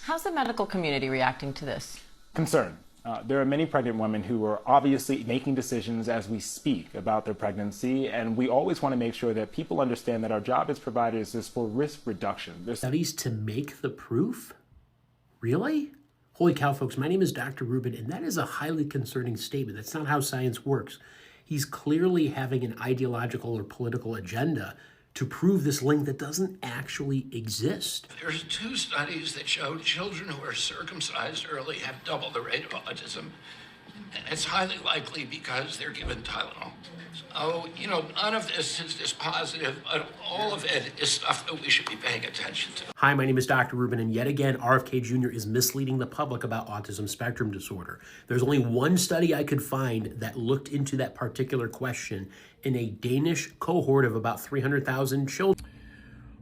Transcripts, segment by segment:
How's the medical community reacting to this? Concern. There are many pregnant women who are obviously making decisions as we speak about their pregnancy, and we always want to make sure that people understand that our job as providers is for risk reduction. There's studies to make the proof? Really? Holy cow, folks, my name is Dr. Rubin, and that is a highly concerning statement. That's not how science works. He's clearly having an ideological or political agenda to prove this link that doesn't actually exist. There's 2 studies that show children who are circumcised early have double the rate of autism. And it's highly likely because they're given Tylenol. So, none of this is dispositive, but all of it is stuff that we should be paying attention to. Hi, my name is Dr. Rubin, and yet again, RFK Jr. is misleading the public about autism spectrum disorder. There's only one study I could find that looked into that particular question in a Danish cohort of about 300,000 children.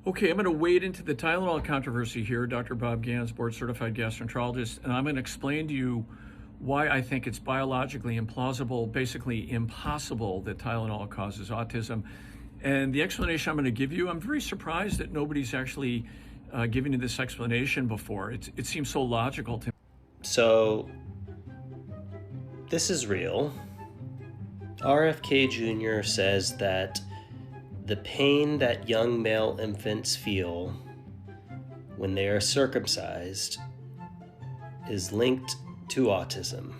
Okay, I'm going to wade into the Tylenol controversy here. Dr. Bob Gans, board-certified gastroenterologist, and I'm going to explain to you why I think it's biologically implausible, basically impossible, that Tylenol causes autism. And the explanation I'm going to give you, I'm very surprised that nobody's actually given you this explanation before. It seems so logical to me. So, this is real. RFK Jr. says that the pain that young male infants feel when they are circumcised is linked to autism.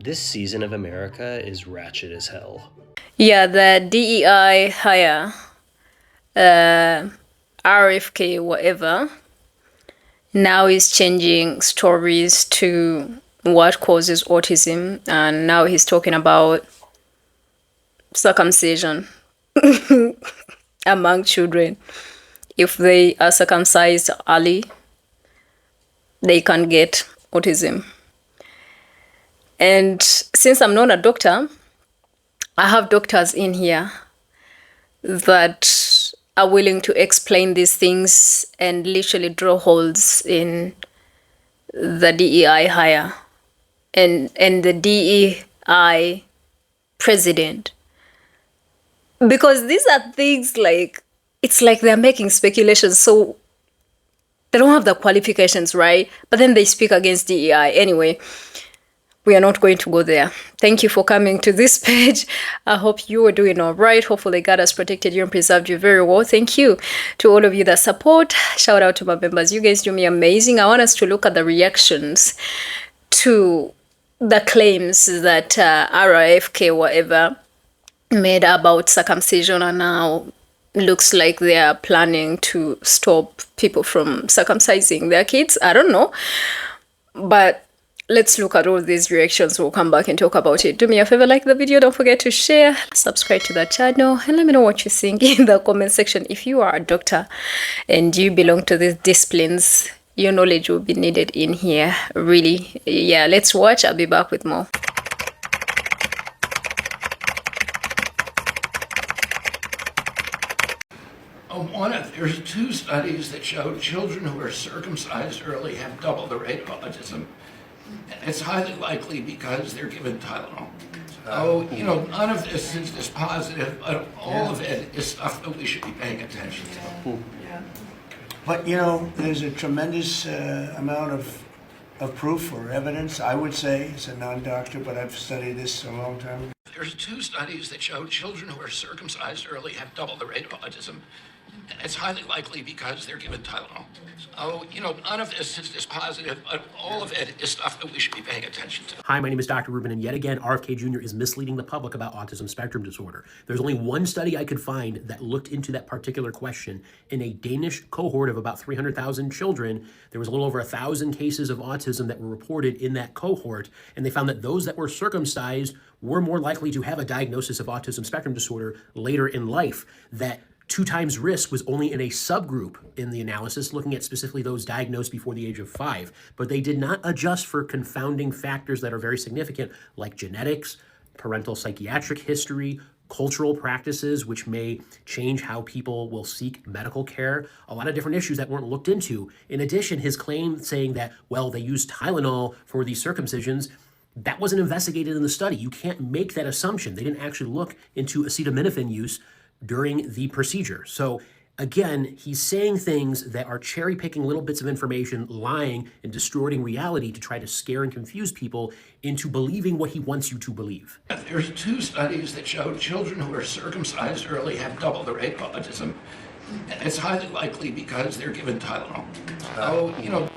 This season of America is ratchet as hell. Yeah, the DEI hire, RFK, whatever, now is changing stories to what causes autism, and now he's talking about circumcision among children. If they are circumcised early, they can get autism. And since I'm not a doctor, I have doctors in here that are willing to explain these things and literally draw holes in the DEI hire and the DEI president. Because these are things like, it's like they're making speculations, so they don't have the qualifications, right? But then they speak against DEI. Anyway, we are not going to go there. Thank you for coming to this page. I hope you are doing all right. Hopefully God has protected you and preserved you very well. Thank you to all of you that support. Shout out to my members. You guys do me amazing. I want us to look at the reactions to the claims that RFK, whatever, made about circumcision, and now looks like they are planning to stop people from circumcising their kids. I don't know. But let's look at all these reactions. We'll come back and talk about it. Do me a favor, like the video. Don't forget to share, subscribe to the channel, and let me know what you think in the comment section. If you are a doctor and you belong to these disciplines, your knowledge will be needed in here. Really. Yeah, let's watch. I'll be back with more. There's 2 studies that show children who are circumcised early have double the rate of autism. And it's highly likely because they're given Tylenol. So, none of this is dispositive, but all of it is stuff that we should be paying attention to. But, there's a tremendous amount of proof or evidence, I would say, as a non-doctor, but I've studied this a long time ago. There's 2 studies that show children who are circumcised early have double the rate of autism. And it's highly likely because they're given Tylenol. So, none of this is dispositive, but all of it is stuff that we should be paying attention to. Hi, my name is Dr. Rubin, and yet again, RFK Jr. is misleading the public about autism spectrum disorder. There's only one study I could find that looked into that particular question in a Danish cohort of about 300,000 children. There was a little over 1,000 cases of autism that were reported in that cohort, and they found that those that were circumcised were more likely to have a diagnosis of autism spectrum disorder later in life. That 2 times risk was only in a subgroup in the analysis, looking at specifically those diagnosed before the age of 5. But they did not adjust for confounding factors that are very significant, like genetics, parental psychiatric history, cultural practices, which may change how people will seek medical care, a lot of different issues that weren't looked into. In addition, his claim saying that, well, they used Tylenol for these circumcisions, that wasn't investigated in the study. You can't make that assumption. They didn't actually look into acetaminophen use during the procedure. So Again, he's saying things that are cherry picking little bits of information, lying and distorting reality to try to scare and confuse people into believing what he wants you to believe. There's 2 studies that show children who are circumcised early have double the rate of autism. And it's highly likely because they're given Tylenol. So,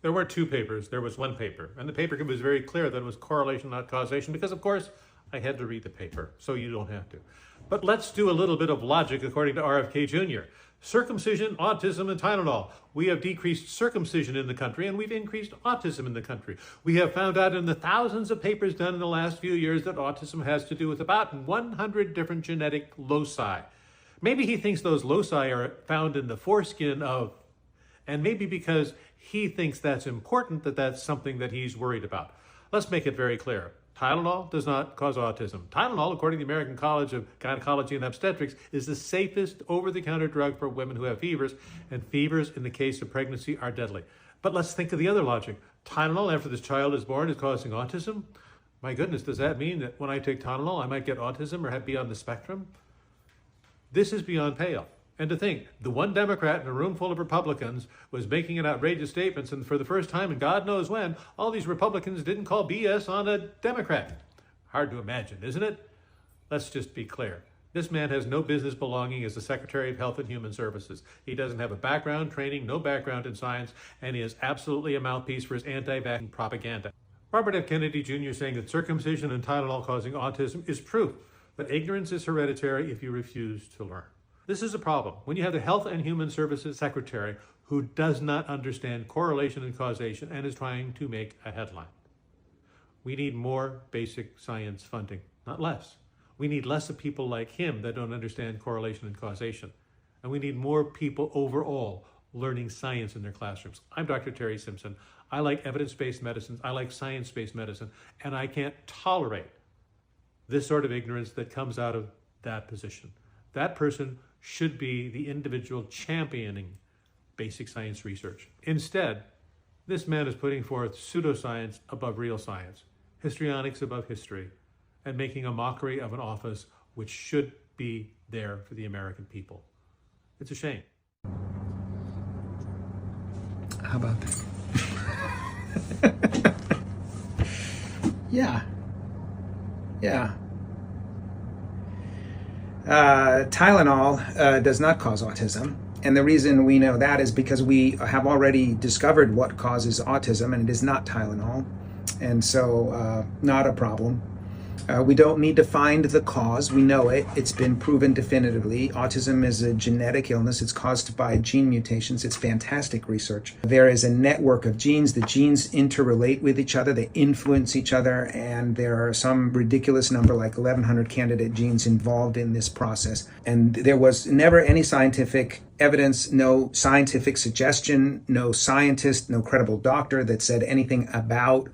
There were 2 papers. There was 1 paper. And the paper was very clear that it was correlation, not causation, because, of course, I had to read the paper, so you don't have to. But let's do a little bit of logic according to RFK Jr. Circumcision, autism, and Tylenol. We have decreased circumcision in the country, and we've increased autism in the country. We have found out in the thousands of papers done in the last few years that autism has to do with about 100 different genetic loci. Maybe he thinks those loci are found in the foreskin of, and maybe because he thinks that's important, that's something that he's worried about. Let's make it very clear. Tylenol does not cause autism. Tylenol, according to the American College of Gynecology and Obstetrics, is the safest over-the-counter drug for women who have fevers, and fevers in the case of pregnancy are deadly. But let's think of the other logic. Tylenol, after this child is born, is causing autism? My goodness, does that mean that when I take Tylenol, I might get autism or be on the spectrum? This is beyond pale. And to think, the one Democrat in a room full of Republicans was making an outrageous statements, and for the first time in God knows when, all these Republicans didn't call BS on a Democrat. Hard to imagine, isn't it? Let's just be clear. This man has no business belonging as the Secretary of Health and Human Services. He doesn't have a background, training, no background in science, and he is absolutely a mouthpiece for his anti-vaccine propaganda. Robert F. Kennedy Jr. saying that circumcision and Tylenol causing autism is proof that ignorance is hereditary if you refuse to learn. This is a problem. When you have the Health and Human Services Secretary who does not understand correlation and causation and is trying to make a headline. We need more basic science funding, not less. We need less of people like him that don't understand correlation and causation. And we need more people overall learning science in their classrooms. I'm Dr. Terry Simpson. I like evidence-based medicine. I like science-based medicine. And I can't tolerate this sort of ignorance that comes out of that position. That person should be the individual championing basic science research. Instead, this man is putting forth pseudoscience above real science, histrionics above history, and making a mockery of an office which should be there for the American people. It's a shame. How about that? Yeah. Tylenol does not cause autism. And the reason we know that is because we have already discovered what causes autism, and it is not Tylenol. And so not a problem. We don't need to find the cause. We know it. It's been proven definitively. Autism is a genetic illness. It's caused by gene mutations. It's fantastic research. There is a network of genes. The genes interrelate with each other. They influence each other. And there are some ridiculous number, like 1,100 candidate genes involved in this process. And there was never any scientific evidence, no scientific suggestion, no scientist, no credible doctor that said anything about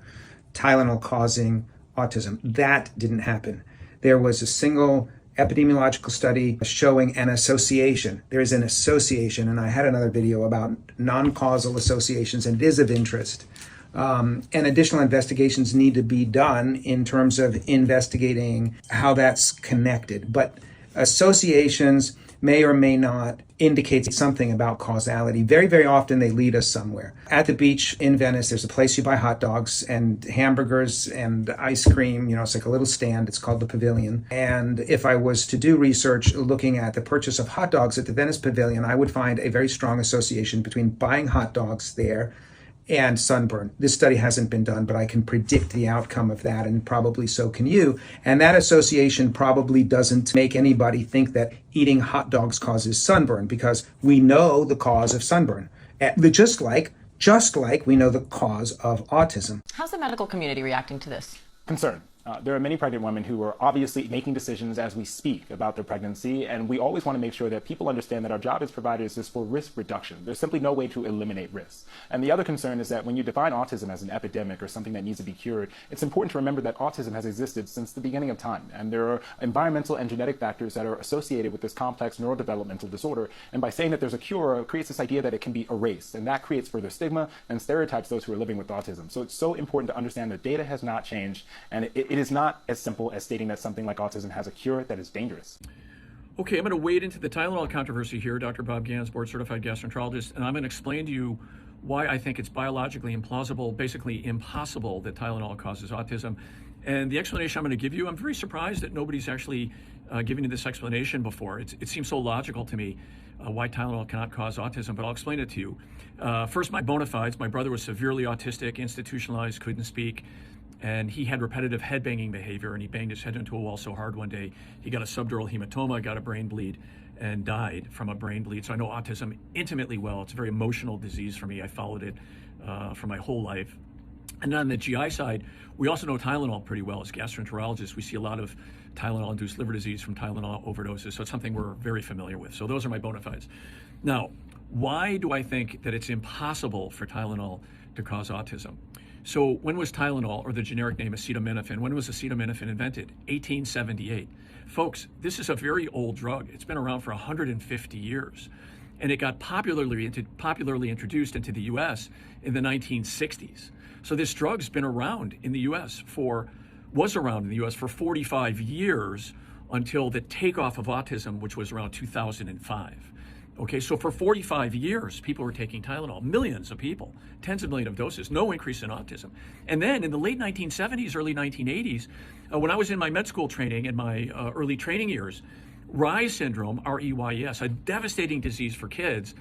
Tylenol causing autism. That didn't happen. There was a single epidemiological study showing an association. There is an association, and I had another video about non-causal associations, and it is of interest. And additional investigations need to be done in terms of investigating how that's connected. But associations may or may not indicate something about causality. Very, very often they lead us somewhere. At the beach in Venice, there's a place you buy hot dogs and hamburgers and ice cream. You know, it's like a little stand. It's called the Pavilion. And if I was to do research looking at the purchase of hot dogs at the Venice Pavilion, I would find a very strong association between buying hot dogs there and sunburn. This study hasn't been done, but I can predict the outcome of that, and probably so can you. And that association probably doesn't make anybody think that eating hot dogs causes sunburn, because we know the cause of sunburn. Just like we know the cause of autism. How's the medical community reacting to this? Concern. There are many pregnant women who are obviously making decisions as we speak about their pregnancy, and we always want to make sure that people understand that our job as providers is for risk reduction. There's simply no way to eliminate risks. And the other concern is that when you define autism as an epidemic or something that needs to be cured, it's important to remember that autism has existed since the beginning of time, and there are environmental and genetic factors that are associated with this complex neurodevelopmental disorder. And by saying that there's a cure, it creates this idea that it can be erased, and that creates further stigma and stereotypes those who are living with autism. So it's so important to understand that data has not changed, and it is not as simple as stating that something like autism has a cure that is dangerous. Okay, I'm going to wade into the Tylenol controversy here. Dr. Bob Gans, board-certified gastroenterologist, and I'm going to explain to you why I think it's biologically implausible, basically impossible, that Tylenol causes autism. And the explanation I'm going to give you, I'm very surprised that nobody's actually given you this explanation before. It seems so logical to me why Tylenol cannot cause autism, but I'll explain it to you. First, my bona fides. My brother was severely autistic, institutionalized, couldn't speak, and he had repetitive head banging behavior, and he banged his head into a wall so hard one day, he got a subdural hematoma, got a brain bleed, and died from a brain bleed. So I know autism intimately well. It's a very emotional disease for me. I followed it for my whole life. And on the GI side, we also know Tylenol pretty well. As gastroenterologists, we see a lot of Tylenol-induced liver disease from Tylenol overdoses, so it's something we're very familiar with. So those are my bona fides. Now, why do I think that it's impossible for Tylenol to cause autism? So when was Tylenol, or the generic name acetaminophen, when was acetaminophen invented? 1878. Folks, this is a very old drug. It's been around for 150 years. And it got popularly introduced into the US in the 1960s. So this drug's been around in the US was around in the US for 45 years until the takeoff of autism, which was around 2005. Okay, so for 45 years, people were taking Tylenol, millions of people, tens of millions of doses, no increase in autism. And then in the late 1970s, early 1980s, when I was in my med school training, in my early training years, Reye's syndrome, R-E-Y-E-S, a devastating disease for kids,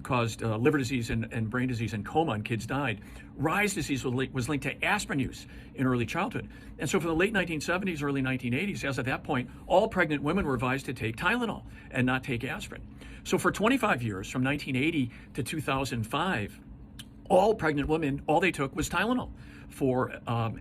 caused liver disease and brain disease and coma, and kids died. Reye's disease was linked to aspirin use in early childhood. And so from the late 1970s, early 1980s, as at that point, all pregnant women were advised to take Tylenol and not take aspirin. So for 25 years, from 1980 to 2005, all pregnant women, all they took was Tylenol for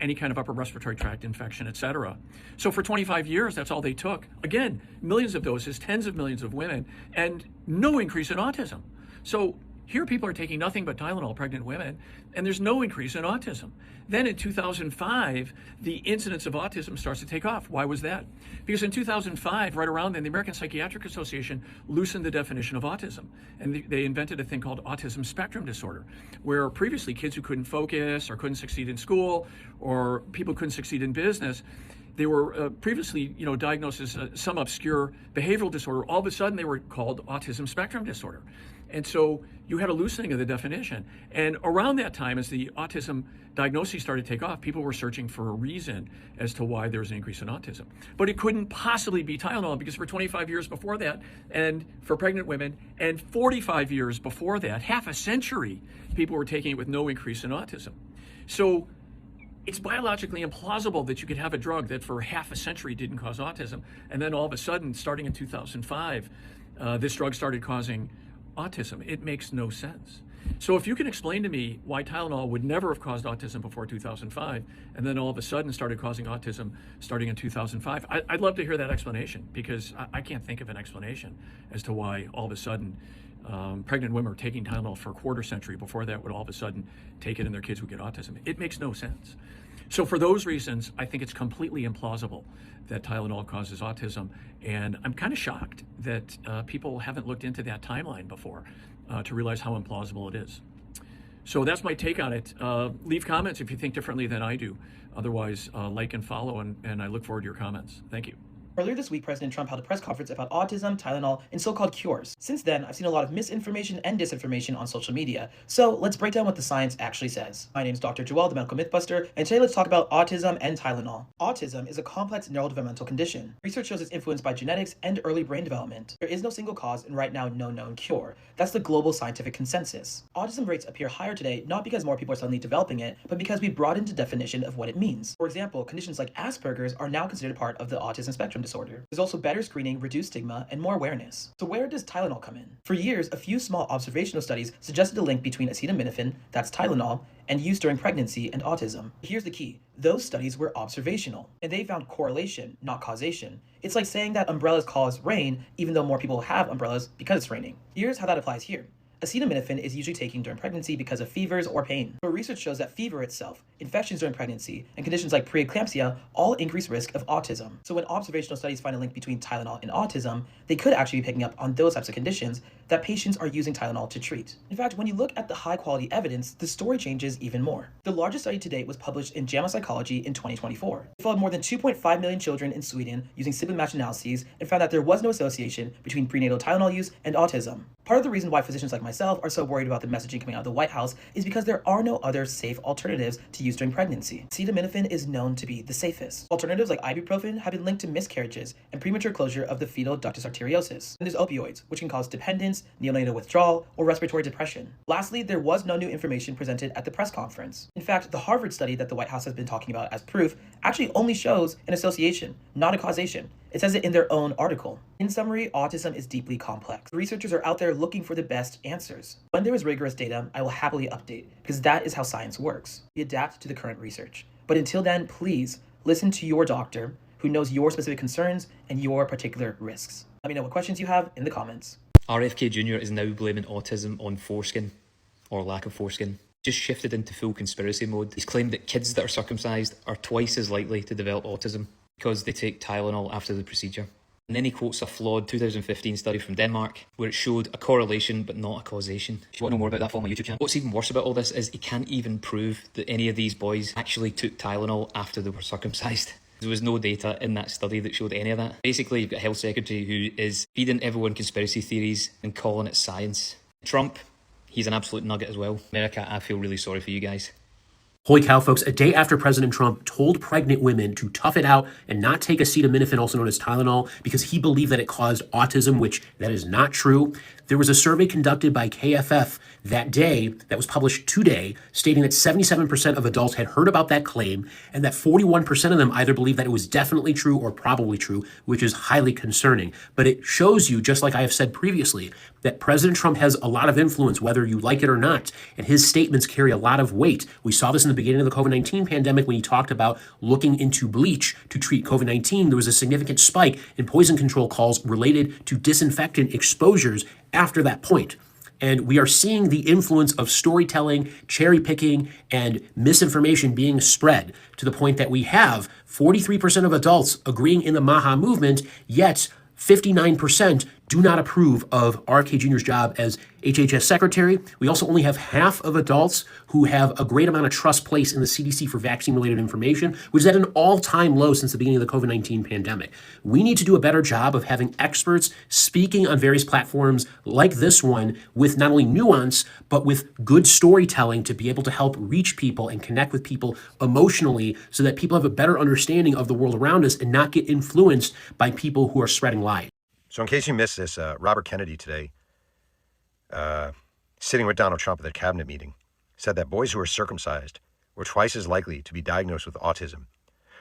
any kind of upper respiratory tract infection, et cetera. So for 25 years, that's all they took. Again, millions of doses, tens of millions of women, and no increase in autism. So here people are taking nothing but Tylenol, pregnant women, and there's no increase in autism. Then in 2005, the incidence of autism starts to take off. Why was that? Because in 2005, right around then, the American Psychiatric Association loosened the definition of autism. And they invented a thing called autism spectrum disorder, where previously kids who couldn't focus or couldn't succeed in school, or people who couldn't succeed in business, they were previously, diagnosed as some obscure behavioral disorder. All of a sudden, they were called autism spectrum disorder. And so you had a loosening of the definition. And around that time, as the autism diagnoses started to take off, people were searching for a reason as to why there was an increase in autism. But it couldn't possibly be Tylenol, because for 25 years before that, and for pregnant women, and 45 years before that, half a century, people were taking it with no increase in autism. So it's biologically implausible that you could have a drug that for half a century didn't cause autism, and then all of a sudden, starting in 2005, this drug started causing autism. It makes no sense. So if you can explain to me why Tylenol would never have caused autism before 2005, and then all of a sudden started causing autism starting in 2005, I'd love to hear that explanation, because I can't think of an explanation as to why all of a sudden pregnant women are taking Tylenol for a quarter century before that would all of a sudden take it and their kids would get autism. It makes no sense. So for those reasons, I think it's completely implausible that Tylenol causes autism. And I'm kind of shocked that people haven't looked into that timeline before to realize how implausible it is. So that's my take on it. Leave comments if you think differently than I do. Otherwise, like and follow, and I look forward to your comments. Thank you. Earlier this week, President Trump held a press conference about autism, Tylenol, and so-called cures. Since then, I've seen a lot of misinformation and disinformation on social media. So let's break down what the science actually says. My name is Dr. Joel, the Medical Mythbuster, and today let's talk about autism and Tylenol. Autism is a complex neurodevelopmental condition. Research shows it's influenced by genetics and early brain development. There is no single cause and right now no known cure. That's the global scientific consensus. Autism rates appear higher today not because more people are suddenly developing it, but because we broadened the definition of what it means. For example, conditions like Asperger's are now considered part of the autism spectrum disorder. There's also better screening, reduced stigma, and more awareness. So where does Tylenol come in? For years, a few small observational studies suggested a link between acetaminophen, that's Tylenol, and use during pregnancy and autism. Here's the key. Those studies were observational, and they found correlation, not causation. It's like saying that umbrellas cause rain, even though more people have umbrellas because it's raining. Here's how that applies here. Acetaminophen is usually taken during pregnancy because of fevers or pain. But research shows that fever itself, infections during pregnancy, and conditions like preeclampsia all increase risk of autism. So when observational studies find a link between Tylenol and autism, they could actually be picking up on those types of conditions that patients are using Tylenol to treat. In fact, when you look at the high-quality evidence, the story changes even more. The largest study to date was published in JAMA Psychology in 2024. It followed more than 2.5 million children in Sweden using sibling match analyses and found that there was no association between prenatal Tylenol use and autism. Part of the reason why physicians like myself are so worried about the messaging coming out of the White House is because there are no other safe alternatives to use during pregnancy. Acetaminophen is known to be the safest. Alternatives like ibuprofen have been linked to miscarriages and premature closure of the fetal ductus arteriosus. And there's opioids, which can cause dependence, neonatal withdrawal, or respiratory depression. Lastly, there was no new information presented at the press conference. In fact, the Harvard study that the White House has been talking about as proof actually only shows an association, not a causation. It says it in their own article. In summary, autism is deeply complex. Researchers are out there looking for the best answers. When there is rigorous data, I will happily update, because that is how science works. We adapt to the current research. But until then, please listen to your doctor who knows your specific concerns and your particular risks. Let me know what questions you have in the comments. RFK Jr. is now blaming autism on foreskin, or lack of foreskin. Just shifted into full conspiracy mode. He's claimed that kids that are circumcised are twice as likely to develop autism because they take Tylenol after the procedure. And then he quotes a flawed 2015 study from Denmark where it showed a correlation but not a causation. If you want to know more about that, follow my YouTube channel. What's even worse about all this is he can't even prove that any of these boys actually took Tylenol after they were circumcised. There was no data in that study that showed any of that. Basically, you've got a health secretary who is feeding everyone conspiracy theories and calling it science. Trump, he's an absolute nugget as well. America, I feel really sorry for you guys. Holy cow, folks. A day after President Trump told pregnant women to tough it out and not take acetaminophen, also known as Tylenol, because he believed that it caused autism, which that is not true. There was a survey conducted by KFF that day that was published today stating that 77% of adults had heard about that claim and that 41% of them either believed that it was definitely true or probably true, which is highly concerning. But it shows you, just like I have said previously, that President Trump has a lot of influence, whether you like it or not, and his statements carry a lot of weight. We saw this in the beginning of the COVID-19 pandemic when he talked about looking into bleach to treat COVID-19. There was a significant spike in poison control calls related to disinfectant exposures after that point. And we are seeing the influence of storytelling, cherry picking, and misinformation being spread to the point that we have 43% of adults agreeing in the MAHA movement, yet 59% do not approve of RFK Jr.'s job as HHS secretary. We also only have half of adults who have a great amount of trust placed in the CDC for vaccine-related information, which is at an all-time low since the beginning of the COVID-19 pandemic. We need to do a better job of having experts speaking on various platforms like this one with not only nuance, but with good storytelling to be able to help reach people and connect with people emotionally so that people have a better understanding of the world around us and not get influenced by people who are spreading lies. So in case you missed this, Robert Kennedy today, sitting with Donald Trump at the cabinet meeting, said that boys who are circumcised were twice as likely to be diagnosed with autism.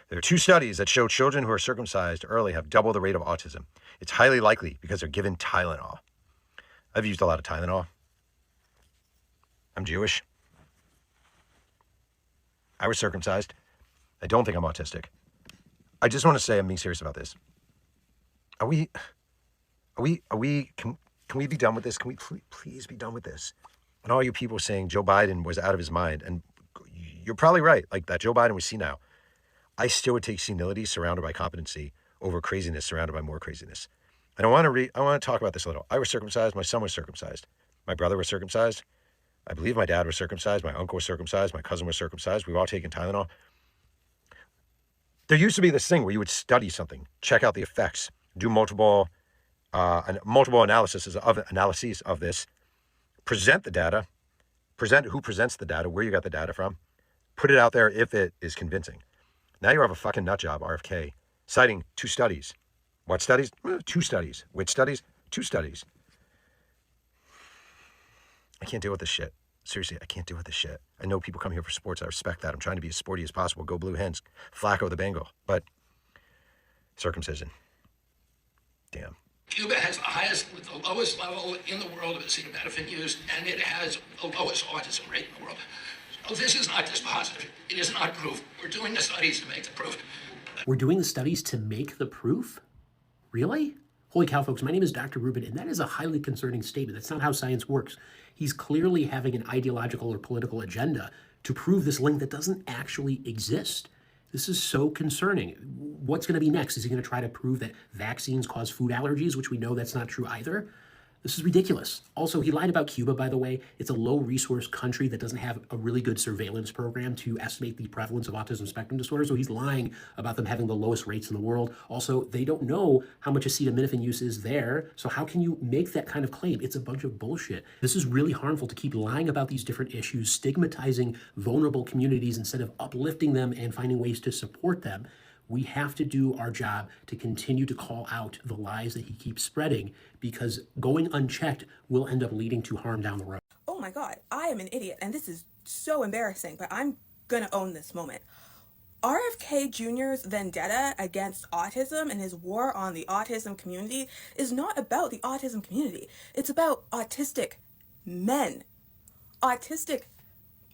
There are 2 studies that show children who are circumcised early have double the rate of autism. It's highly likely because they're given Tylenol. I've used a lot of Tylenol. I'm Jewish. I was circumcised. I don't think I'm autistic. I just want to say I'm being serious about this. Can we be done with this? Can we please be done with this? And all you people saying Joe Biden was out of his mind, and you're probably right, like that Joe Biden was senile. I still would take senility surrounded by competency over craziness surrounded by more craziness. And I want to talk about this a little. I was circumcised. My son was circumcised. My brother was circumcised. I believe my dad was circumcised. My uncle was circumcised. My cousin was circumcised. We've all taken Tylenol. There used to be this thing where you would study something, check out the effects, do multiple analyses of this, present the data, present who presents the data, where you got the data from, put it out there if it is convincing. Now you have a fucking nut job, RFK, citing 2 studies. What studies? 2 studies. Which studies? 2 studies. I can't deal with this shit. Seriously, I can't deal with this shit. I know people come here for sports. I respect that. I'm trying to be as sporty as possible. Go Blue Hens. Flacco the Bengal. But circumcision. Damn. Cuba has the lowest level in the world of acetaminophen use, and it has the lowest autism rate in the world. So this is not dispositive. It is not proof. We're doing the studies to make the proof. We're doing the studies to make the proof? Really? Holy cow, folks, my name is Dr. Rubin, and that is a highly concerning statement. That's not how science works. He's clearly having an ideological or political agenda to prove this link that doesn't actually exist. This is so concerning. What's going to be next? Is he going to try to prove that vaccines cause food allergies, which we know that's not true either? This is ridiculous. Also, he lied about Cuba, by the way. It's a low-resource country that doesn't have a really good surveillance program to estimate the prevalence of autism spectrum disorder, so he's lying about them having the lowest rates in the world. Also, they don't know how much acetaminophen use is there, so how can you make that kind of claim? It's a bunch of bullshit. This is really harmful to keep lying about these different issues, stigmatizing vulnerable communities instead of uplifting them and finding ways to support them. We have to do our job to continue to call out the lies that he keeps spreading, because going unchecked will end up leading to harm down the road. Oh my God, I am an idiot, and this is so embarrassing, but I'm gonna own this moment. RFK Jr.'s vendetta against autism and his war on the autism community is not about the autism community. It's about autistic men. Autistic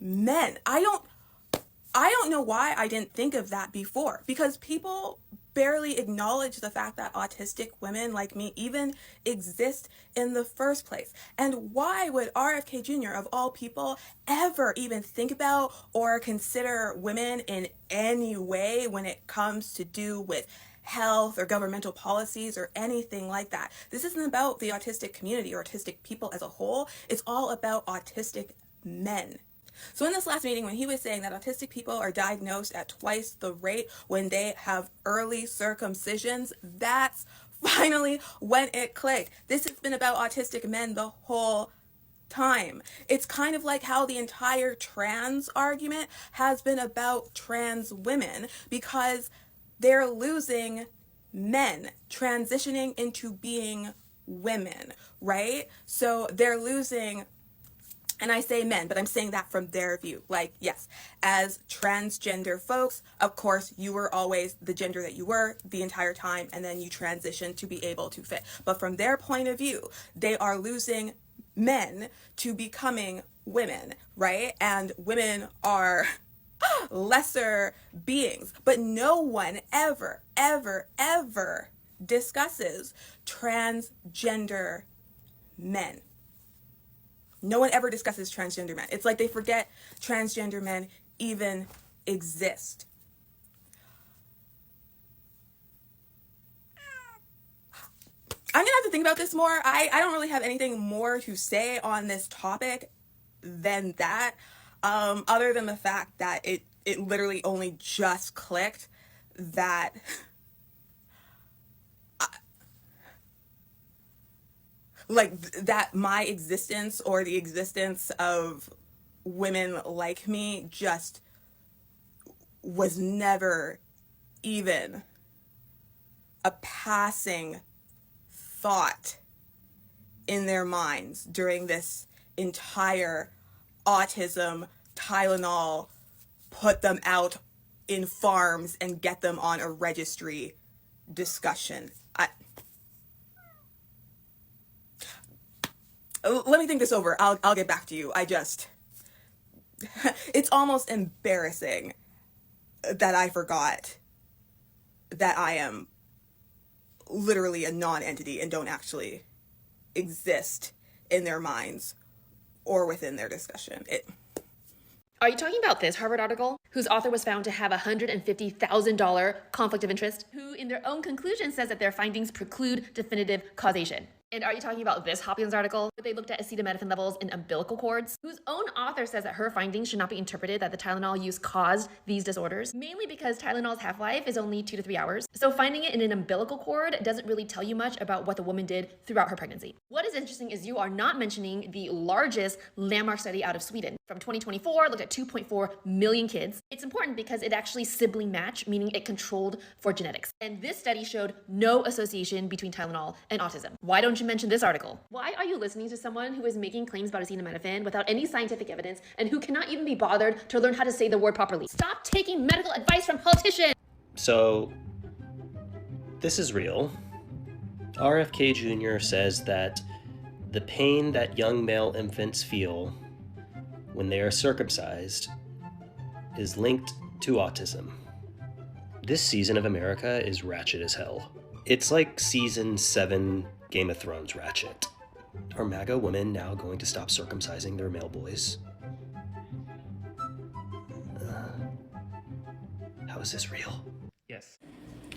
men. I don't know why I didn't think of that before, because people barely acknowledge the fact that autistic women like me even exist in the first place. And why would RFK Jr., of all people, ever even think about or consider women in any way when it comes to do with health or governmental policies or anything like that? This isn't about the autistic community or autistic people as a whole. It's all about autistic men. So in this last meeting, when he was saying that autistic people are diagnosed at twice the rate when they have early circumcisions, that's finally when it clicked. This has been about autistic men the whole time. It's kind of like how the entire trans argument has been about trans women, because they're losing men transitioning into being women, right? So they're losing, and I say men, but I'm saying that from their view. Like, yes, as transgender folks, of course, you were always the gender that you were the entire time, and then you transitioned to be able to fit. But from their point of view, they are losing men to becoming women, right? And women are lesser beings. But no one ever, ever, ever discusses transgender men. No one ever discusses transgender men. It's like they forget transgender men even exist. I'm gonna have to think about this more. I don't really have anything more to say on this topic than that, other than the fact that it literally only just clicked that that my existence or the existence of women like me just was never even a passing thought in their minds during this entire autism, Tylenol, put them out in farms and get them on a registry discussion. Let me think this over. I'll get back to you. It's almost embarrassing that I forgot that I am literally a non-entity and don't actually exist in their minds or within their discussion. Are you talking about this Harvard article, whose author was found to have a $150,000 conflict of interest, who in their own conclusion says that their findings preclude definitive causation? And are you talking about this Hopkins article, where they looked at acetaminophen levels in umbilical cords, whose own author says that her findings should not be interpreted that the Tylenol use caused these disorders, mainly because Tylenol's half-life is only 2 to 3 hours. So finding it in an umbilical cord doesn't really tell you much about what the woman did throughout her pregnancy. What is interesting is you are not mentioning the largest landmark study out of Sweden. From 2024, looked at 2.4 million kids. It's important because it actually sibling matched, meaning it controlled for genetics. And this study showed no association between Tylenol and autism. Why don't you mention this article? Why are you listening to someone who is making claims about acetaminophen without any scientific evidence and who cannot even be bothered to learn how to say the word properly? Stop taking medical advice from politicians! So, this is real. RFK Jr. says that the pain that young male infants feel when they are circumcised is linked to autism. This season of America is ratchet as hell. It's like season 7 Game of Thrones ratchet. Are MAGA women now going to stop circumcising their male boys? How is this real? Yes.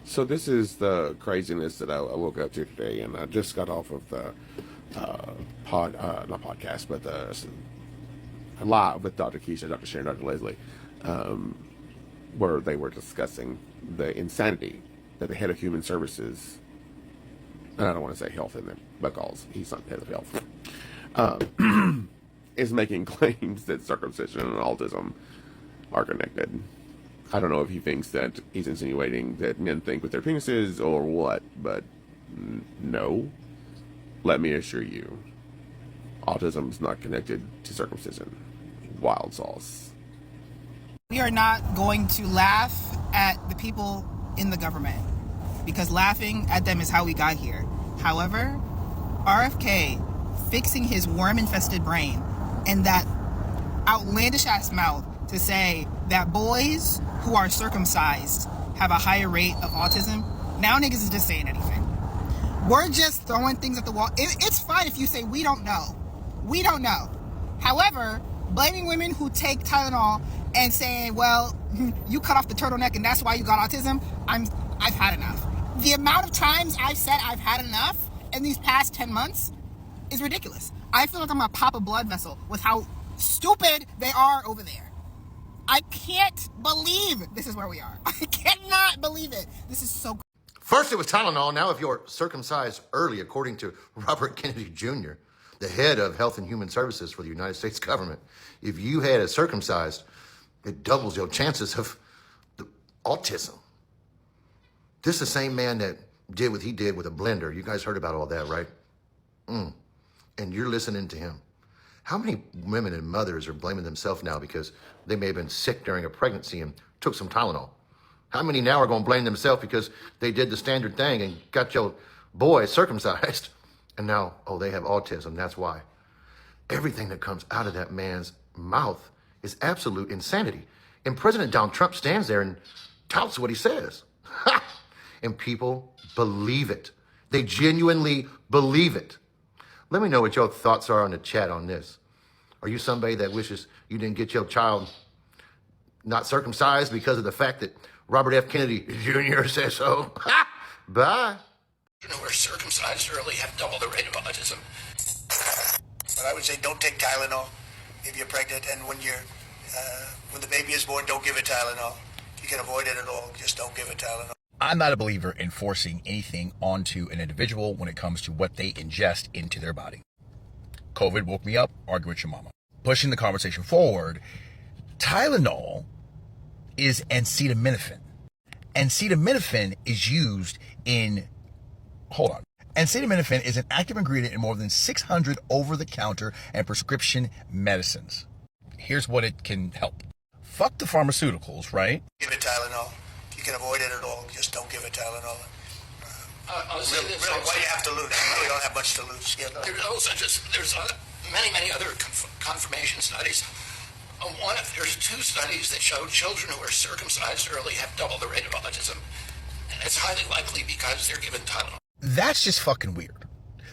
So this is the craziness that I woke up to today, and I just got off of the not podcast, but live with Dr. Keisha, Dr. Sharon, Dr. Leslie, where they were discussing the insanity that the head of human services, and I don't want to say health in there because he's not the head of health, is making claims that circumcision and autism are connected. I don't know if he thinks that he's insinuating that men think with their penises or what, but no. Let me assure you, autism is not connected to circumcision. Wild sauce. We are not going to laugh at the people in the government because laughing at them is how we got here. However, RFK fixing his worm-infested brain and that outlandish ass mouth to say that boys who are circumcised have a higher rate of autism, now niggas is just saying anything. We're just throwing things at the wall. It's fine if you say we don't know. We don't know. However, blaming women who take Tylenol and saying, well, you cut off the turtleneck and that's why you got autism, I've had enough. The amount of times I've said I've had enough in these past 10 months is ridiculous. I feel like I'm gonna pop a blood vessel with how stupid they are over there. I can't believe this is where we are. I cannot believe it. This is so. First it was Tylenol. Now if you're circumcised early, according to Robert Kennedy Jr., the head of Health and Human Services for the United States government, if you had a circumcised, it doubles your chances of autism. This is the same man that did what he did with a blender. You guys heard about all that, right? And you're listening to him. How many women and mothers are blaming themselves now because they may have been sick during a pregnancy and took some Tylenol? How many now are going to blame themselves because they did the standard thing and got your boy circumcised and now, oh, they have autism, that's why. Everything that comes out of that man's mouth is absolute insanity. And President Donald Trump stands there and touts what he says. And people believe it. They genuinely believe it. Let me know what your thoughts are on the chat on this. Are you somebody that wishes you didn't get your child not circumcised because of the fact that Robert F. Kennedy Jr. says so? Bye. Children who are circumcised early have double the rate of autism. But I would say don't take Tylenol if you're pregnant, and when the baby is born, don't give it Tylenol. If you can avoid it at all, just don't give it Tylenol. I'm not a believer in forcing anything onto an individual when it comes to what they ingest into their body. COVID woke me up, argue with your mama. Pushing the conversation forward, Tylenol is acetaminophen. Acetaminophen is used in, acetaminophen is an active ingredient in more than 600 over-the-counter and prescription medicines. Here's what it can help. Fuck the pharmaceuticals, right? Give it Tylenol. If you can avoid it at all, just don't give it Tylenol. Really, what do you have to lose? You really don't have much to lose. There's also there's many other confirmation studies. There's 2 studies that show children who are circumcised early have double the rate of autism. And it's highly likely because they're given Tylenol. That's just fucking weird.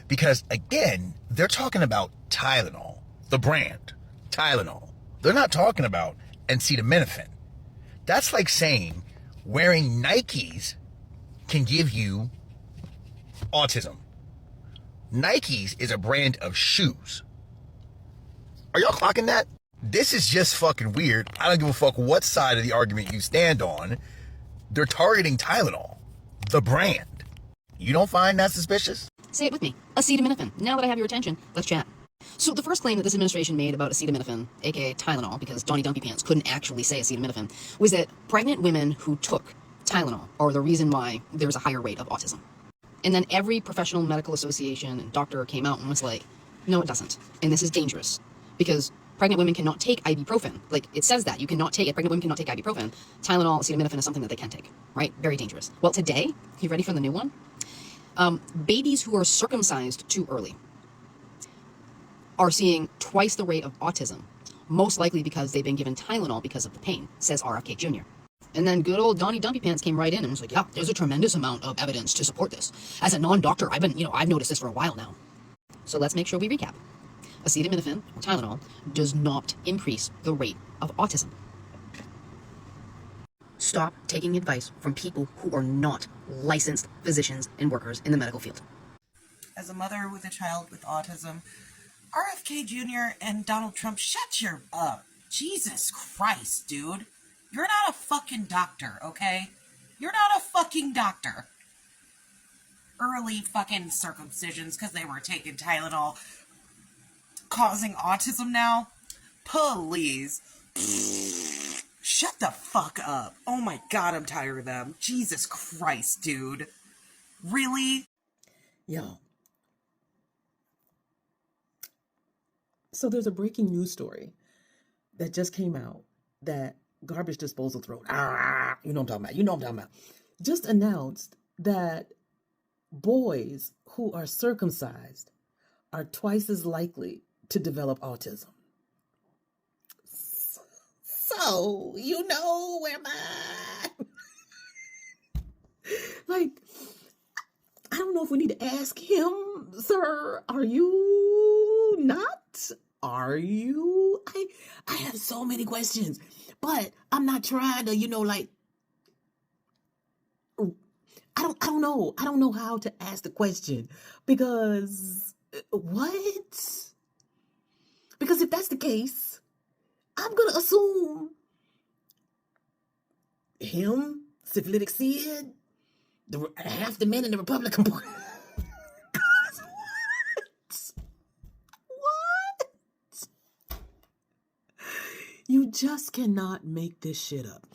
Because again, they're talking about Tylenol, the brand, Tylenol. They're not talking about acetaminophen. That's like saying wearing Nikes can give you autism. Nikes is a brand of shoes. Are y'all clocking that? This is just fucking weird. I don't give a fuck what side of the argument you stand on. They're targeting Tylenol, the brand. You don't find that suspicious? Say it with me. Acetaminophen. Now that I have your attention, let's chat. So the first claim that this administration made about acetaminophen, aka Tylenol, because Johnny Dumpy Pants couldn't actually say acetaminophen, was that pregnant women who took Tylenol are the reason why there's a higher rate of autism. And then every professional medical association and doctor came out and was like, no, it doesn't. And this is dangerous because pregnant women cannot take ibuprofen. Like, it says that. You cannot take it. Pregnant women cannot take ibuprofen. Tylenol, acetaminophen is something that they can take, right? Very dangerous. Well, today, you ready for the new one? Babies who are circumcised too early are seeing twice the rate of autism, most likely because they've been given Tylenol because of the pain, says RFK Jr. And then good old Donnie Dumpy Pants came right in and was like, yeah, there's a tremendous amount of evidence to support this. As a non-doctor, I've noticed this for a while now. So let's make sure we recap. Acetaminophen, or Tylenol, does not increase the rate of autism. Stop taking advice from people who are not licensed physicians and workers in the medical field. As a mother with a child with autism, RFK Jr. and Donald Trump, shut your up. Jesus Christ, dude. You're not a fucking doctor, okay? You're not a fucking doctor. Early fucking circumcisions because they were taking Tylenol causing autism now? Please. Shut the fuck up. Oh my god, I'm tired of them. Jesus Christ, dude. Really? Yo. So there's a breaking news story that just came out that Garbage Disposal Throat, you know what I'm talking about, just announced that boys who are circumcised are twice as likely to develop autism. So, you know where my... like, I don't know if we need to ask him, sir, are you not? Are you? I have so many questions, but I'm not trying to, I don't know. I don't know how to ask the question because what? Because if that's the case, I'm going to assume him, Syphilitic Sid, half the men in the Republican Party. What? You just cannot make this shit up.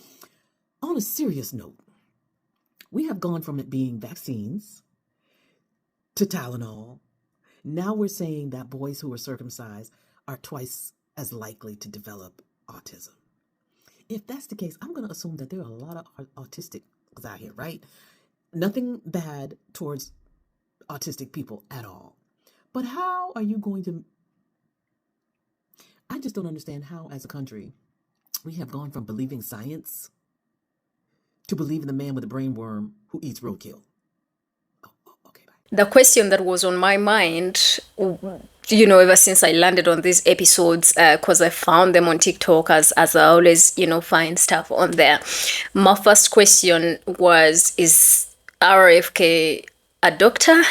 On a serious note, we have gone from it being vaccines to Tylenol. Now we're saying that boys who are circumcised are twice as likely to develop autism. If that's the case, I'm going to assume that there are a lot of autistics out here, right? Nothing bad towards autistic people at all. But how are you going to... I just don't understand how, as a country, we have gone from believing science to believing the man with a brain worm who eats roadkill. The question that was on my mind, ever since I landed on these episodes, because I found them on TikTok as I always, find stuff on there. My first question was, is RFK a doctor?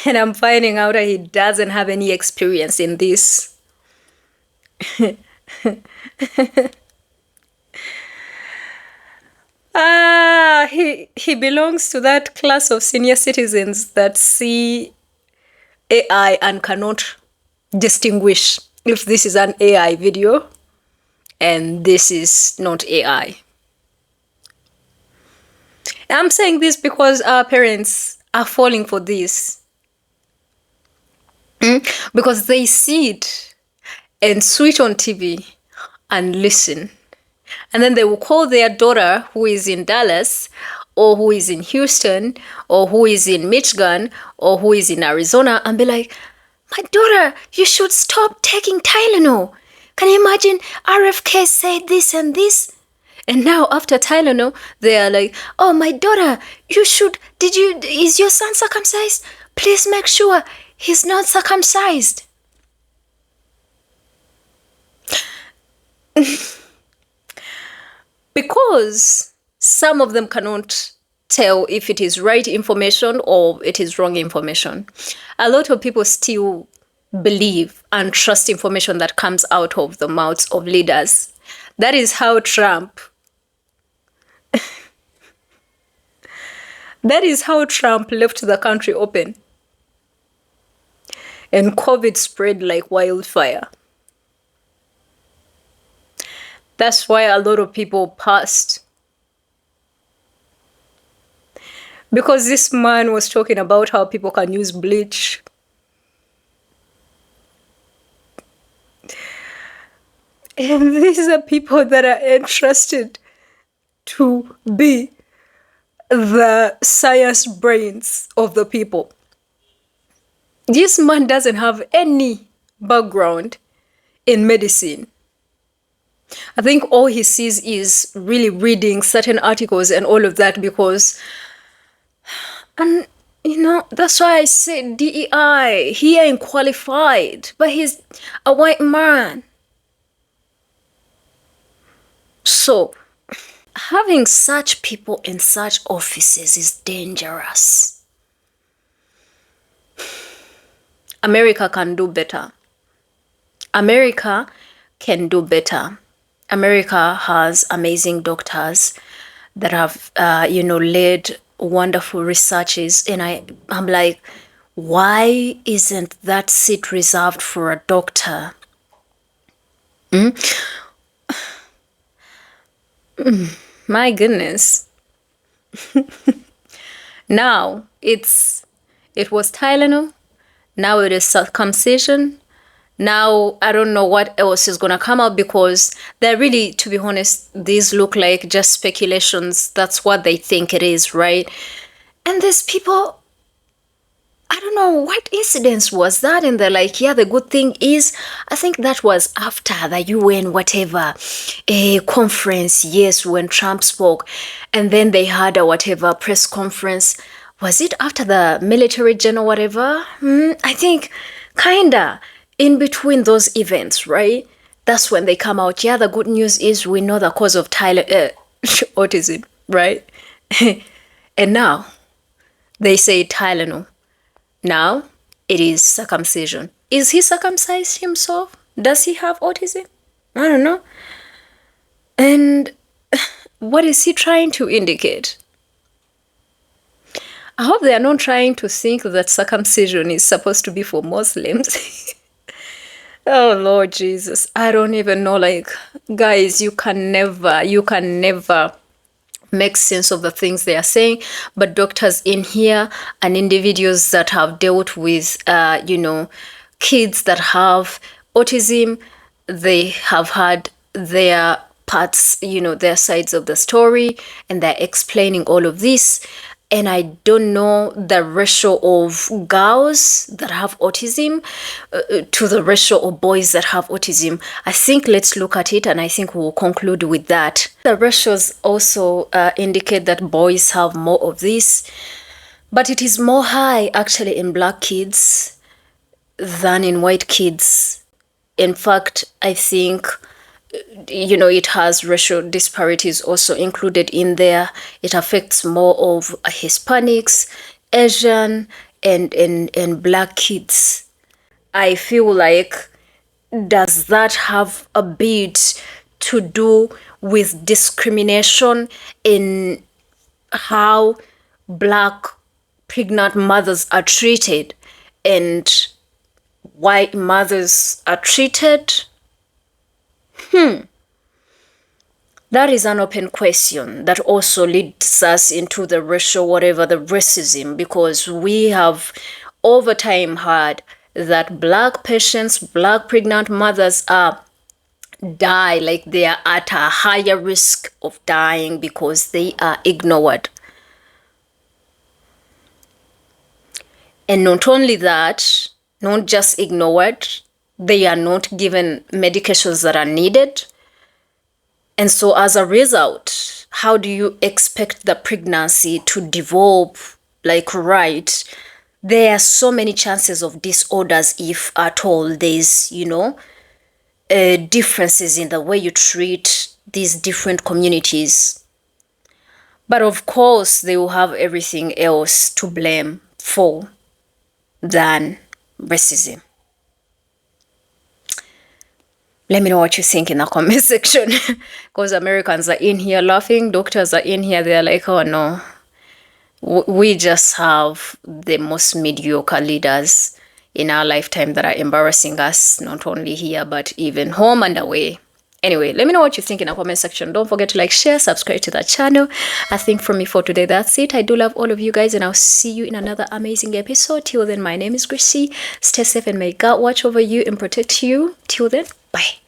And I'm finding out that he doesn't have any experience in this. He belongs to that class of senior citizens that see AI and cannot distinguish if this is an AI video and this is not AI. I'm saying this because our parents are falling for this. Because they see it and switch on TV and listen. And then they will call their daughter who is in Dallas or who is in Houston or who is in Michigan or who is in Arizona and be like, my daughter, you should stop taking Tylenol. Can you imagine RFK said this and this? And now after Tylenol, they are like, oh, my daughter, is your son circumcised? Please make sure he's not circumcised. Because some of them cannot tell if it is right information or it is wrong information. A lot of people still believe and trust information that comes out of the mouths of leaders. That is how Trump left the country open. And COVID spread like wildfire. That's why a lot of people passed. Because this man was talking about how people can use bleach. And these are people that are entrusted to be the science brains of the people. This man doesn't have any background in medicine. I think all he sees is really reading certain articles and all of that because, and that's why I said DEI, he ain't qualified, but he's a white man. So, having such people in such offices is dangerous. America can do better. America can do better. America has amazing doctors that have, led wonderful researches. And I'm like, why isn't that seat reserved for a doctor? My goodness. Now it was Tylenol. Now it is circumcision. Now I don't know what else is gonna come out, because they're really, to be honest, these look like just speculations. That's what they think it is, right? And these people, I don't know what incidents was that, and they're like, yeah, the good thing is, I think that was after the UN whatever a conference, yes, when Trump spoke, and then they had a whatever press conference. Was it after the military general whatever? I think kinda in between those events, right? That's when they come out. Yeah, the good news is we know the cause of autism, right? And now they say Tylenol. Now it is circumcision. Is he circumcised himself? Does he have autism? I don't know. And what is he trying to indicate? I hope they are not trying to think that circumcision is supposed to be for Muslims. Oh, Lord Jesus. I don't even know. Like, guys, you can never make sense of the things they are saying. But doctors in here and individuals that have dealt with, kids that have autism, they have had their parts, their sides of the story, and they're explaining all of this. And I don't know the ratio of girls that have autism to the ratio of boys that have autism. I think let's look at it, and I think we'll conclude with that. The ratios also indicate that boys have more of this, but it is more high actually in black kids than in white kids. In fact, I think it has racial disparities also included in there. It affects more of Hispanics, Asian, and black kids. I feel like, does that have a bit to do with discrimination in how black pregnant mothers are treated and white mothers are treated? That is an open question that also leads us into the racial whatever, the racism, because we have over time heard that black patients, black pregnant mothers die, like they are at a higher risk of dying because they are ignored. And not only that, not just ignored, they are not given medications that are needed. And so as a result, how do you expect the pregnancy to develop right? There are so many chances of disorders if at all there's, differences in the way you treat these different communities. But of course, they will have everything else to blame for than racism. Let me know what you think in the comment section, because Americans are in here laughing, doctors are in here, they're like, oh no, we just have the most mediocre leaders in our lifetime that are embarrassing us, not only here, but even home and away. Anyway, let me know what you think in the comment section. Don't forget to like, share, subscribe to the channel. I think from me for today, that's it. I do love all of you guys, and I'll see you in another amazing episode. Till then, my name is Gracie. Stay safe and may God watch over you and protect you. Till then, bye.